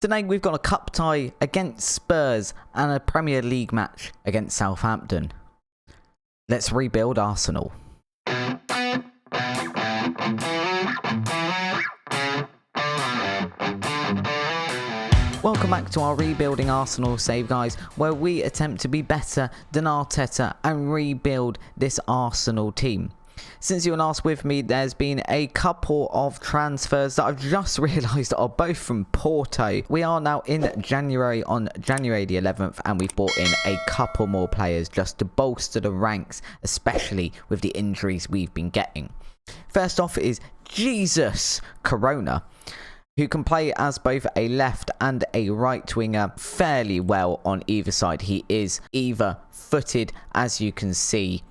Tonight we've got a cup tie against Spurs and a Premier League match against Southampton. Let's rebuild Arsenal. Welcome back to our Rebuilding Arsenal save, guys, where we attempt to be better than Arteta and rebuild this Arsenal team. Since you were last with me, there's been a couple of transfers that I've just realised are both from Porto. We are now in January, on January the 11th, and we've brought in a couple more players just to bolster the ranks, especially with the injuries we've been getting. First off is Jesus Corona, who can play as both a left and a right winger fairly well on either side. He is either-footed, as you can see.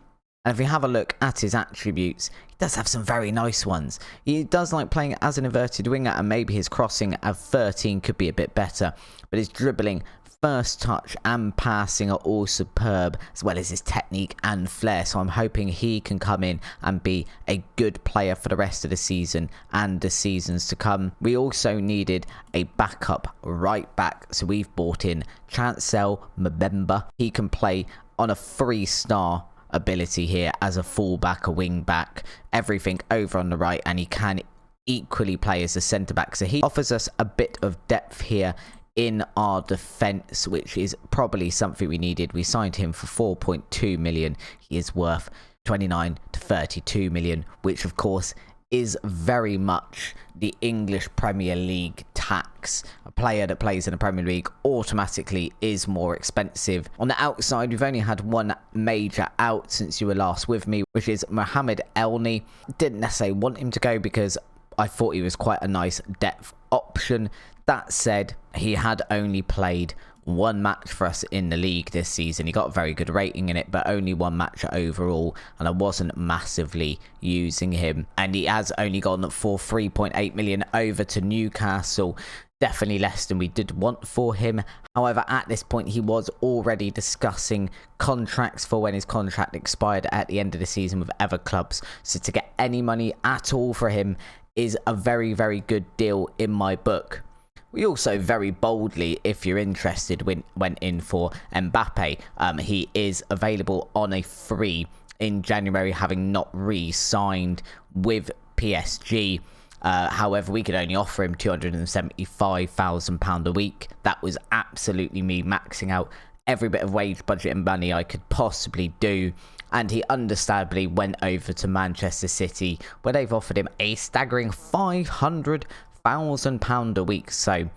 And if we have a look at his attributes, he does have some very nice ones. He does like playing as an inverted winger, and maybe his crossing at 13 could be a bit better. But his dribbling, first touch and passing are all superb, as well as his technique and flair. So I'm hoping he can come in and be a good player for the rest of the season and the seasons to come. We also needed a backup right back, so we've brought in Chancel Mbemba. He can play on a 3-star ability here as a fullback, a wing back, everything over on the right, and he can equally play as a centre back. So he offers us a bit of depth here in our defence, which is probably something we needed. We signed him for 4.2 million. He is worth 29 to 32 million, which of course is very much the English Premier League tax. A player that plays in the Premier League automatically is more expensive. On the outside, we've only had one major out since you were last with me, which is Mohamed Elneny. Didn't necessarily want him to go because I thought he was quite a nice depth option. That said, he had only played one match for us in the league this season. He got a very good rating in it, but only one match overall, and I wasn't massively using him. And he has only gone for 3.8 million over to Newcastle. Definitely less than we did want for him. However, at this point, he was already discussing contracts for when his contract expired at the end of the season with other clubs. So to get any money at all for him is a very, very good deal in my book. We also very boldly, if you're interested, went in for Mbappe. He is available on a free in January, having not re-signed with PSG. However, we could only offer him £275,000 a week. That was absolutely me maxing out every bit of wage budget and money I could possibly do. And he understandably went over to Manchester City, where they've offered him a staggering £500,000 a week, so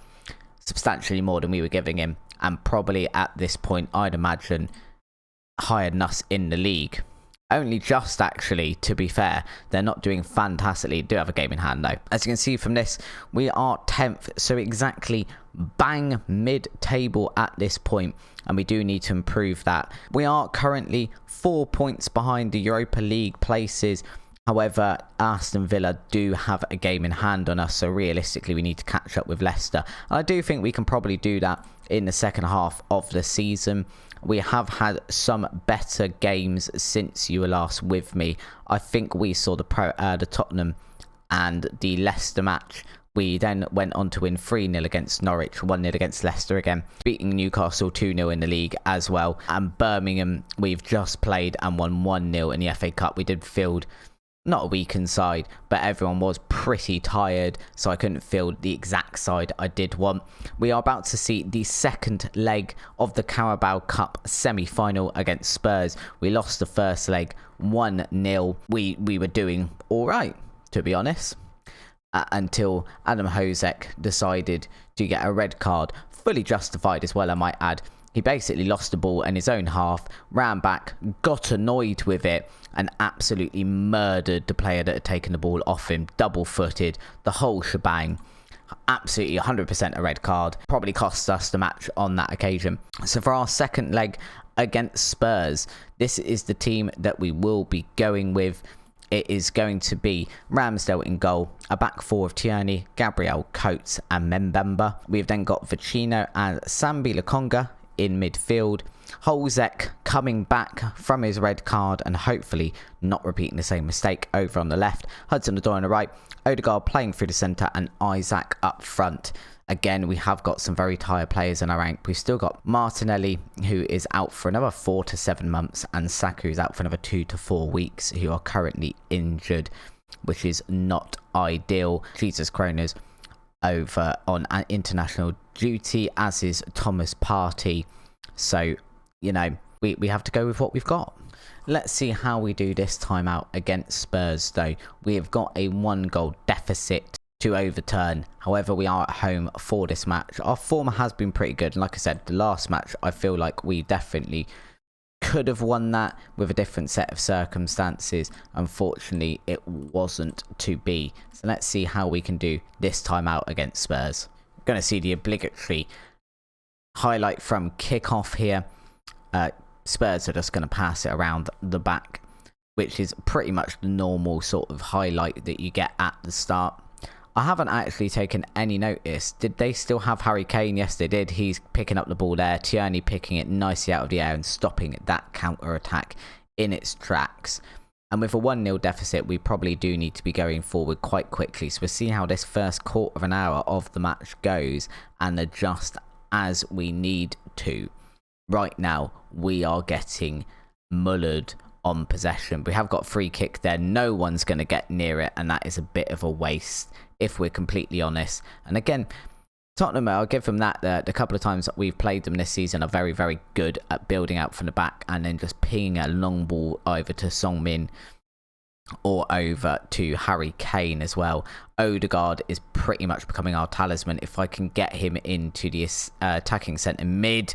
substantially more than we were giving him, and probably at this point I'd imagine higher than us in the league. Only just, actually, to be fair. They're not doing fantastically. Do have a game in hand though. As you can see from this, we are 10th, so exactly bang mid-table at this point, and we do need to improve that. We are currently 4 points behind the Europa League places. However, Aston Villa do have a game in hand on us, so realistically we need to catch up with Leicester. And I do think we can probably do that in the second half of the season. We have had some better games since you were last with me. I think we saw the Tottenham and the Leicester match. We then went on to win 3-0 against Norwich, 1-0 against Leicester again, beating Newcastle 2-0 in the league as well. And Birmingham, we've just played and won 1-0 in the FA Cup. We did field not a weakened side, but everyone was pretty tired, so I couldn't field the exact side I did want. We are about to see the second leg of the Carabao Cup semi-final against Spurs. We lost the first leg 1-0. We were doing all right, to be honest, until Adam Hosek decided to get a red card, fully justified as well, I might add. He basically lost the ball in his own half, ran back, got annoyed with it, and absolutely murdered the player that had taken the ball off him, double-footed, the whole shebang. Absolutely 100% a red card. Probably cost us the match on that occasion. So for our second leg against Spurs, this is the team that we will be going with. It is going to be Ramsdale in goal, a back four of Tierney, Gabriel, Coates and Mbemba. We've then got Vecino and Sambi Lokonga in midfield. Holzek coming back from his red card and hopefully not repeating the same mistake over on the left. Hudson-Odoi on the right. Odegaard playing through the centre and Isaac up front. Again, we have got some very tired players in our rank. We've still got Martinelli, who is out for another 4 to 7 months, and Saka, who's out for another 2 to 4 weeks, who are currently injured, which is not ideal. Jesus Kroner's over on an international duty, as is Thomas Partey. So, you know, we have to go with what we've got. Let's see how we do this time out against Spurs, though. We have got a 1-goal deficit to overturn. However, we are at home for this match. Our form has been pretty good. And like I said, the last match, I feel like we definitely could have won that with a different set of circumstances. Unfortunately, it wasn't to be. So let's see how we can do this time out against Spurs. We're going to see the obligatory highlight from kickoff here. Spurs are just going to pass it around the back, which is pretty much the normal sort of highlight that you get at the start. I haven't actually taken any notice. Did they still have Harry Kane? Yes, they did. He's picking up the ball there. Tierney picking it nicely out of the air and stopping that counter-attack in its tracks. And with a 1-0 deficit, we probably do need to be going forward quite quickly. So we'll see how this first quarter of an hour of the match goes and adjust as we need to. Right now, we are getting mullered on possession. We have got free kick there. No one's going to get near it, and that is a bit of a waste, if we're completely honest. And again, Tottenham, I'll give them that. The couple of times that we've played them this season are very, very good at building out from the back and then just pinging a long ball over to Song Min or over to Harry Kane as well. Odegaard is pretty much becoming our talisman. If I can get him into the attacking centre mid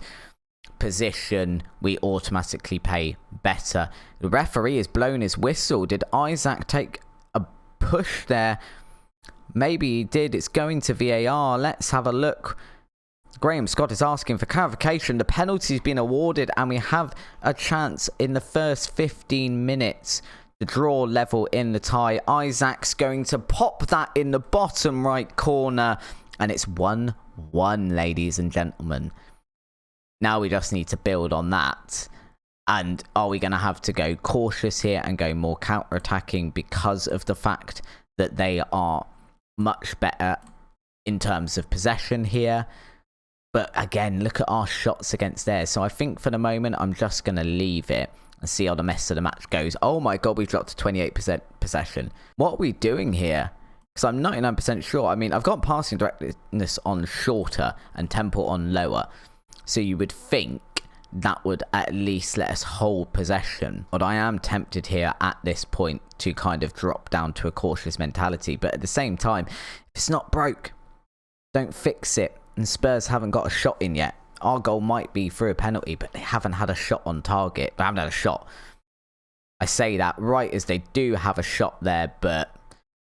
position, we automatically play better. The referee has blown his whistle. Did Isaac take a push there? Maybe he did. It's going to VAR. Let's have a look. Graham Scott is asking for clarification. The penalty's been awarded and we have a chance in the first 15 minutes to draw level in the tie. Isaac's going to pop that in the bottom right corner and it's 1-1, ladies and gentlemen. Now we just need to build on that. And are we going to have to go cautious here and go more counter-attacking because of the fact that they are much better in terms of possession here? But again, look at our shots against theirs. So I think for the moment, I'm just going to leave it and see how the rest of the match goes. Oh my God, we've dropped to 28% possession. What are we doing here? Because I'm 99% sure. I mean, I've got passing directness on shorter and tempo on lower. So you would think that would at least let us hold possession. But I am tempted here at this point to kind of drop down to a cautious mentality. But at the same time, if it's not broke, don't fix it. And Spurs haven't got a shot in yet. Our goal might be through a penalty, but they haven't had a shot on target. They haven't had a shot. I say that right as they do have a shot there, but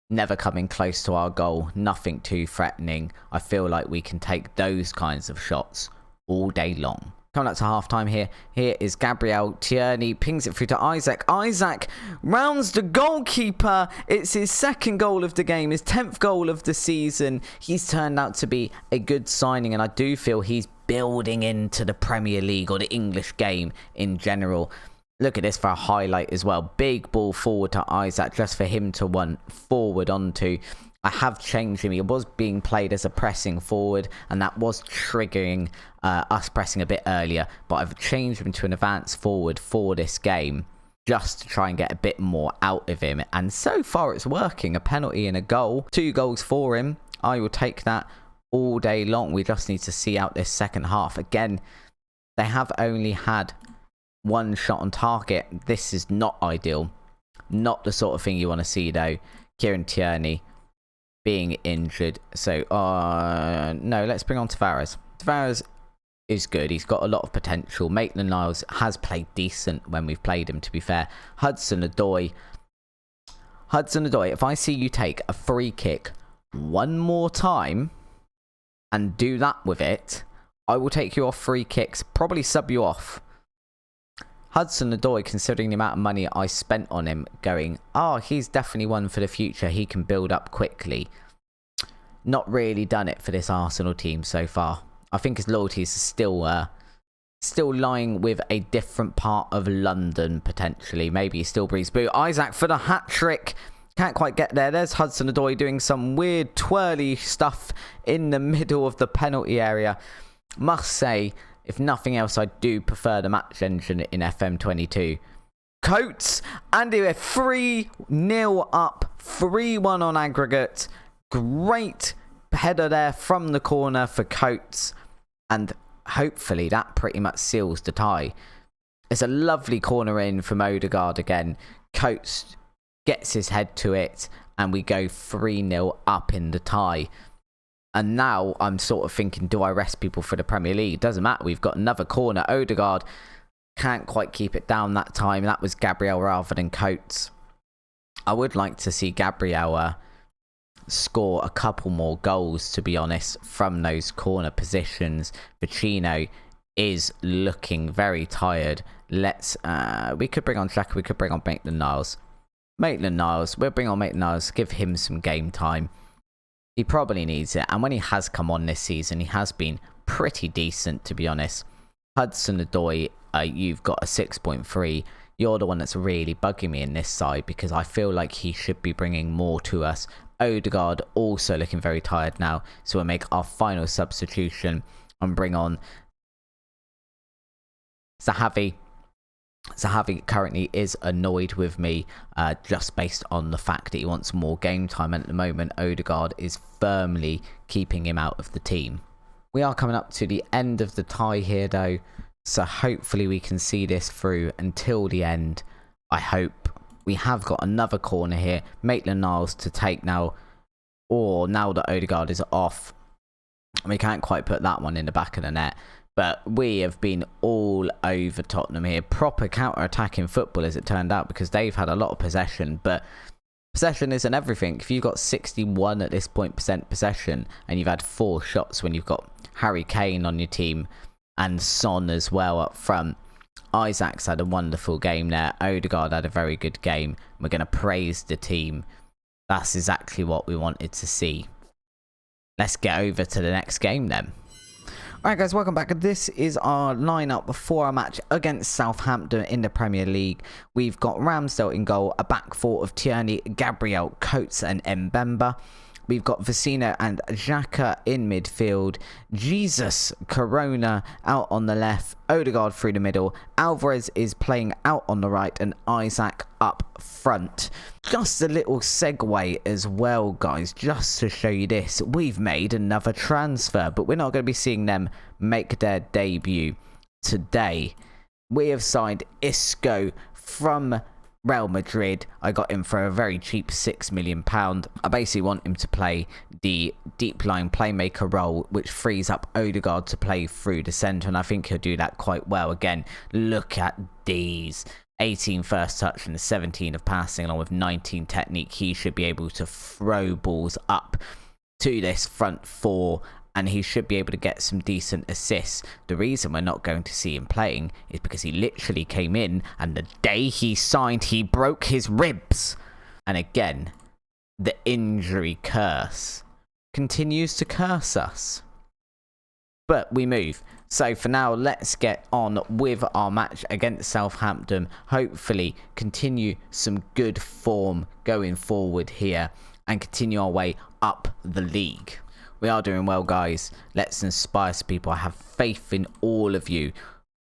never coming close to our goal. Nothing too threatening. I feel like we can take those kinds of shots all day long. Coming up to half-time here. Here is Gabriel. Tierney pings it through to Isaac. Isaac rounds the goalkeeper. It's his second goal of the game, his 10th goal of the season. He's turned out to be a good signing, and I do feel he's building into the Premier League or the English game in general. Look at this for a highlight as well. Big ball forward to Isaac just for him to run forward onto. I have changed him. He was being played as a pressing forward, and that was triggering us pressing a bit earlier. But I've changed him to an advanced forward for this game just to try and get a bit more out of him. And so far it's working. A penalty and a goal. 2 goals for him. I will take that all day long. We just need to see out this second half. Again, they have only had 1 shot on target. This is not ideal. Not the sort of thing you want to see though. Kieran Tierney being injured. So, no, let's bring on Tavares. Tavares is good. He's got a lot of potential. Maitland-Niles has played decent when we've played him, to be fair. Hudson-Odoi. Hudson-Odoi, if I see you take a free kick 1 more time and do that with it, I will take you off free kicks, probably sub you off. Hudson-Odoi, considering the amount of money I spent on him, going, he's definitely one for the future. He can build up quickly. Not really done it for this Arsenal team so far. I think his loyalties are still lying with a different part of London, potentially. Maybe he still breathes blue. Isaac for the hat-trick. Can't quite get there. There's Hudson-Odoi doing some weird twirly stuff in the middle of the penalty area. Must say, if nothing else, I do prefer the match engine in FM22. Coates, and we're 3-0 up, 3-1 on aggregate. Great header there from the corner for Coates, and hopefully that pretty much seals the tie. It's a lovely corner in from Odegaard again. Coates gets his head to it, and we go 3-0 up in the tie. And now I'm sort of thinking, do I rest people for the Premier League? Doesn't matter. We've got another corner. Odegaard can't quite keep it down that time. That was Gabriel rather than Coates. I would like to see Gabriel score a couple more goals, to be honest, from those corner positions. Vecino is looking very tired. Let's we could bring on Xhaka, we could bring on Maitland-Niles. We'll bring on Maitland-Niles, give him some game time. He probably needs it, and when he has come on this season, he has been pretty decent, to be honest. Hudson-Odoi, you've got a 6.3. You're the one that's really bugging me in this side, because I feel like he should be bringing more to us. Odegaard also looking very tired now, so we'll make our final substitution and bring on Zahavi. Zahavi currently is annoyed with me just based on the fact that he wants more game time, and at the moment Odegaard is firmly keeping him out of the team. We are coming up to the end of the tie here though, so hopefully we can see this through until the end. I hope. We have got another corner here. Maitland-Niles to take now, or now that Odegaard is off. We can't quite put that one in the back of the net. But we have been all over Tottenham here. Proper counter-attacking football, as it turned out, because they've had a lot of possession. But possession isn't everything. If you've got 61 at this point % possession, and you've had 4 shots when you've got Harry Kane on your team, and Son as well up front. Isaac's had a wonderful game there. Odegaard had a very good game. We're going to praise the team. That's exactly what we wanted to see. Let's get over to the next game then. Alright guys, welcome back. This is our lineup before our match against Southampton in the Premier League. We've got Ramsdale in goal, a back four of Tierney, Gabriel, Coates and Mbemba. We've got Vecino and Xhaka in midfield. Jesus Corona out on the left. Odegaard through the middle. Alvarez is playing out on the right. And Isaac up front. Just a little segue as well, guys. Just to show you this. We've made another transfer. But we're not going to be seeing them make their debut today. We have signed Isco from Real Madrid. I got him for a very cheap £6 million. I basically want him to play the deep line playmaker role, which frees up Odegaard to play through the centre, and I think he'll do that quite well. Again, look at these. 18 first touch and 17 of passing, along with 19 technique. He should be able to throw balls up to this front four, and he should be able to get some decent assists. The reason we're not going to see him playing is because he literally came in, and the day he signed, he broke his ribs. And again, the injury curse continues to curse us. But we move. So for now, let's get on with our match against Southampton. Hopefully continue some good form going forward here and continue our way up the league. We are doing well, guys. Let's inspire some people. I have faith in all of you.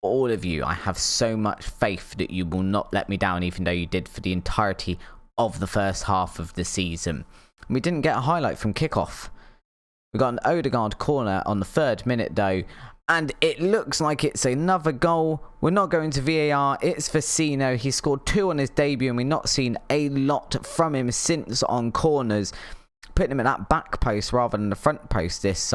All of you. I have so much faith that you will not let me down, even though you did for the entirety of the first half of the season. We didn't get a highlight from kickoff. We got an Odegaard corner on the 3rd minute, though. And it looks like it's another goal. We're not going to VAR. It's Vecino. He scored 2 on his debut, and we've not seen a lot from him since on corners. Putting him at that back post rather than the front post this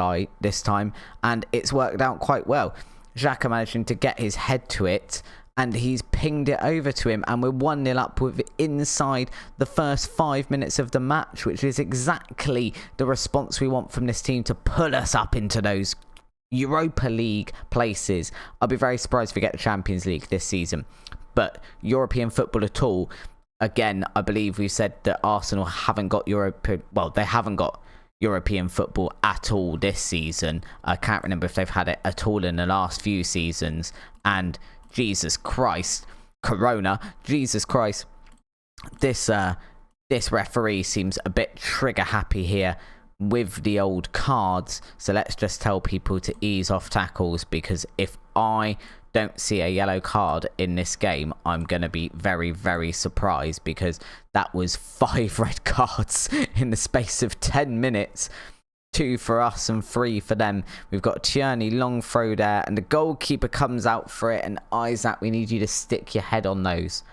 time, and it's worked out quite well. Xhaka managing to get his head to it, and he's pinged it over to him, and we're 1-0 up with inside the first 5 minutes of the match, which is exactly the response we want from this team to pull us up into those Europa League places. I'll be very surprised if we get the Champions League this season, but European football at all. Again, I believe we said that Arsenal haven't got they haven't got European football at all this season. I can't remember if they've had it at all in the last few seasons. And Jesus Christ, Corona, Jesus Christ, this This referee seems a bit trigger happy here with the old cards. So let's just tell people to ease off tackles, because if I don't see a yellow card in this game, I'm going to be very, very surprised, because that was 5 red cards in the space of 10 minutes. 2 for us and 3 for them. We've got Tierney, long throw there, and the goalkeeper comes out for it. And Isaac, we need you to stick your head on those.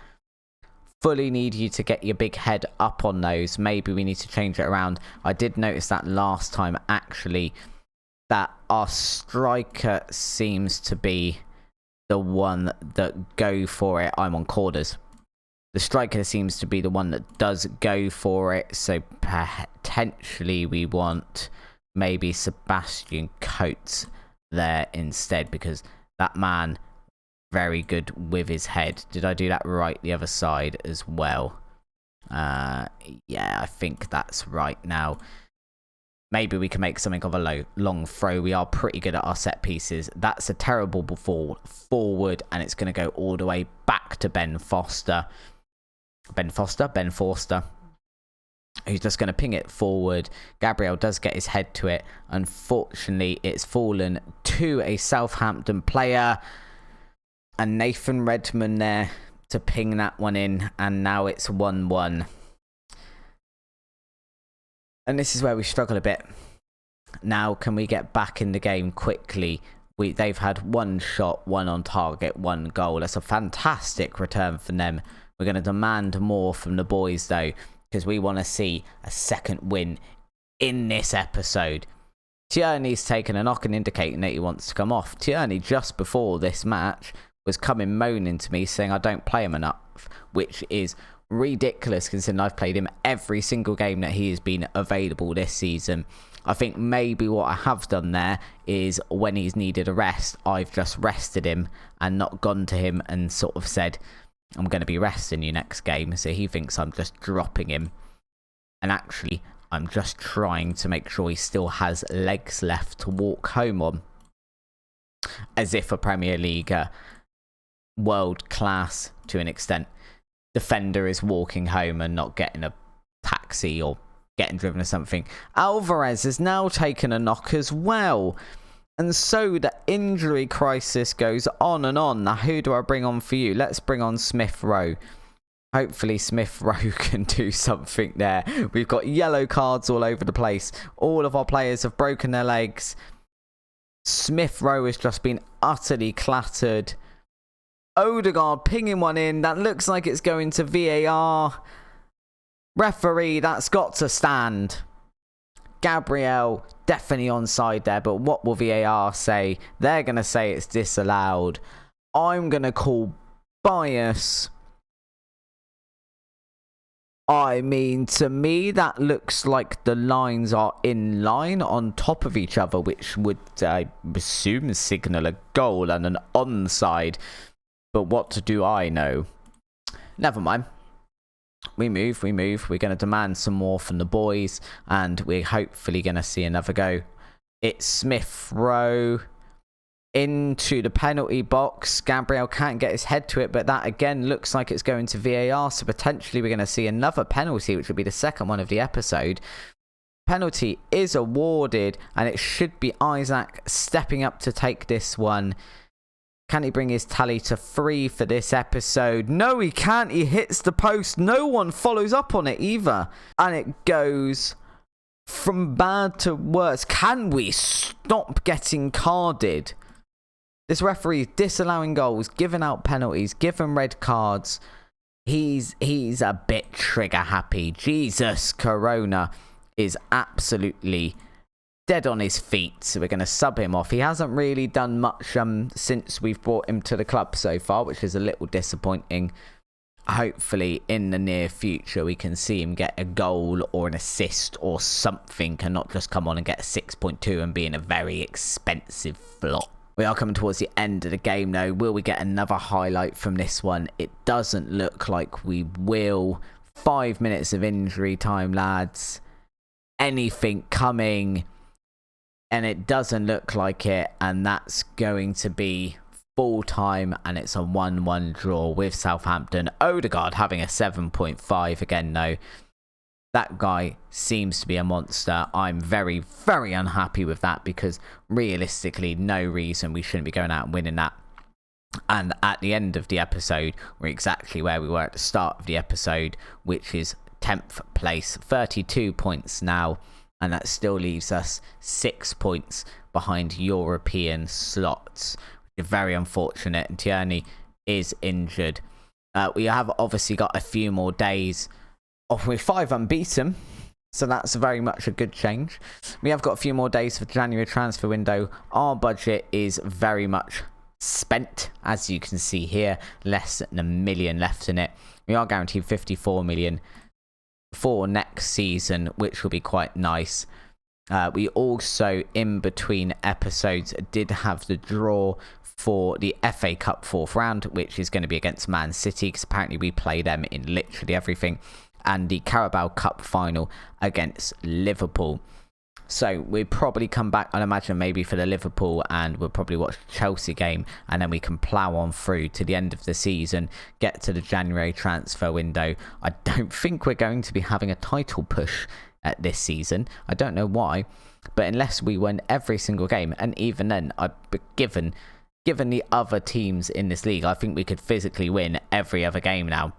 Fully need you to get your big head up on those. Maybe we need to change it around. I did notice that last time, actually, that our striker seems to be the one that go for it. I'm on corners. The striker seems to be the one that does go for it. So potentially we want maybe Sebastian Coates there instead, because that man, very good with his head. Did I do that right the other side as well? Yeah, I think that's right. Now maybe we can make something of a long throw. We are pretty good at our set pieces. That's a terrible ball forward, and it's going to go all the way back to Ben Forster, who's just going to ping it forward. Gabriel does get his head to it. Unfortunately, it's fallen to a Southampton player, and Nathan Redmond there to ping that one in, and now it's 1-1. And this is where we struggle a bit. Now, can we get back in the game quickly? They've had 1 shot, 1 on target, 1 goal. That's a fantastic return from them. We're going to demand more from the boys, though, because we want to see a second win in this episode. Tierney's taken a knock and indicating that he wants to come off. Tierney, just before this match, was coming moaning to me saying I don't play him enough, which is ridiculous considering I've played him every single game that he has been available this season. I think maybe what I have done there is when he's needed a rest, I've just rested him and not gone to him and sort of said, I'm going to be resting you next game. So he thinks I'm just dropping him. And actually, I'm just trying to make sure he still has legs left to walk home on. As if a Premier League world class, to an extent, defender is walking home and not getting a taxi or getting driven or something. Alvarez has now taken a knock as well. And so the injury crisis goes on and on. Now, who do I bring on for you? Let's bring on Smith Rowe. Hopefully Smith Rowe can do something there. We've got yellow cards all over the place. All of our players have broken their legs. Smith Rowe has just been utterly clattered. Odegaard pinging one in. That looks like it's going to VAR. Referee, that's got to stand. Gabriel, definitely onside there, but what will VAR say? They're going to say it's disallowed. I'm going to call bias. I mean, to me, that looks like the lines are in line on top of each other, which would, I assume, signal a goal and an onside. But what do I know? Never mind. We move. We're going to demand some more from the boys, and we're hopefully going to see another go. It's Smith Rowe into the penalty box. Gabriel can't get his head to it, but that again looks like it's going to VAR, so potentially we're going to see another penalty, which will be the second one of the episode. Penalty is awarded, and it should be Isaac stepping up to take this one. Can he bring his tally to 3 for this episode? No, he can't. He hits the post. No one follows up on it either. And it goes from bad to worse. Can we stop getting carded? This referee is disallowing goals, giving out penalties, giving red cards. He's a bit trigger happy. Jesus, Corona is absolutely dead on his feet, so we're going to sub him off. He hasn't really done much since we've brought him to the club so far, which is a little disappointing. Hopefully in the near future we can see him get a goal or an assist or something, and not just come on and get a 6.2 and be in a very expensive flop. We are coming towards the end of the game though. Will we get another highlight from this one? It doesn't look like we will. 5 minutes of injury time, lads. Anything coming? And it doesn't look like it, and that's going to be full time, and it's a 1-1 draw with Southampton. Odegaard having a 7.5 again though. that guy seems to be a monster. I'm very, very unhappy with that because realistically, no reason we shouldn't be going out and winning that. And at the end of the episode, we're exactly where we were at the start of the episode, which is 10th place, 32 points now. And that still leaves us 6 points behind European slots, which is very unfortunate. And Tierney is injured. We have obviously got a few more days off with 5 unbeaten. So that's very much a good change. We have got a few more days for the January transfer window. Our budget is very much spent, as you can see here, less than $1 million left in it. We are guaranteed 54 million for next season, which will be quite nice. We also, in between episodes, did have the draw for the FA Cup 4th round, which is going to be against Man City, because apparently we play them in literally everything, and the Carabao Cup final against Liverpool. So we'll probably come back, I'd imagine, maybe for the Liverpool, and we'll probably watch the Chelsea game, and then we can plough on through to the end of the season, get to the January transfer window. I don't think we're going to be having a title push at this season. I don't know why, but unless we win every single game, and even then, given the other teams in this league, I think we could physically win every other game now.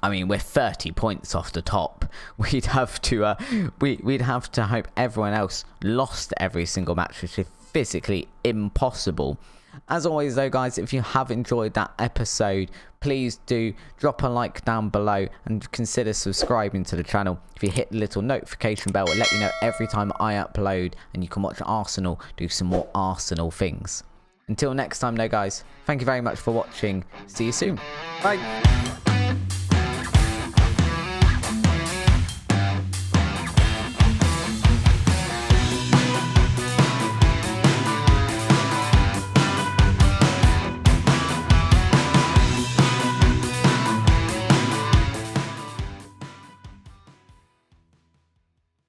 I mean, we're 30 points off the top. We'd have to we'd have to hope everyone else lost every single match, which is physically impossible. As always though, guys, if you have enjoyed that episode, please do drop a like down below and consider subscribing to the channel. If you hit the little notification bell, it'll let you know every time I upload, and you can watch Arsenal do some more Arsenal things. Until next time though, guys, thank you very much for watching. See you soon. Bye.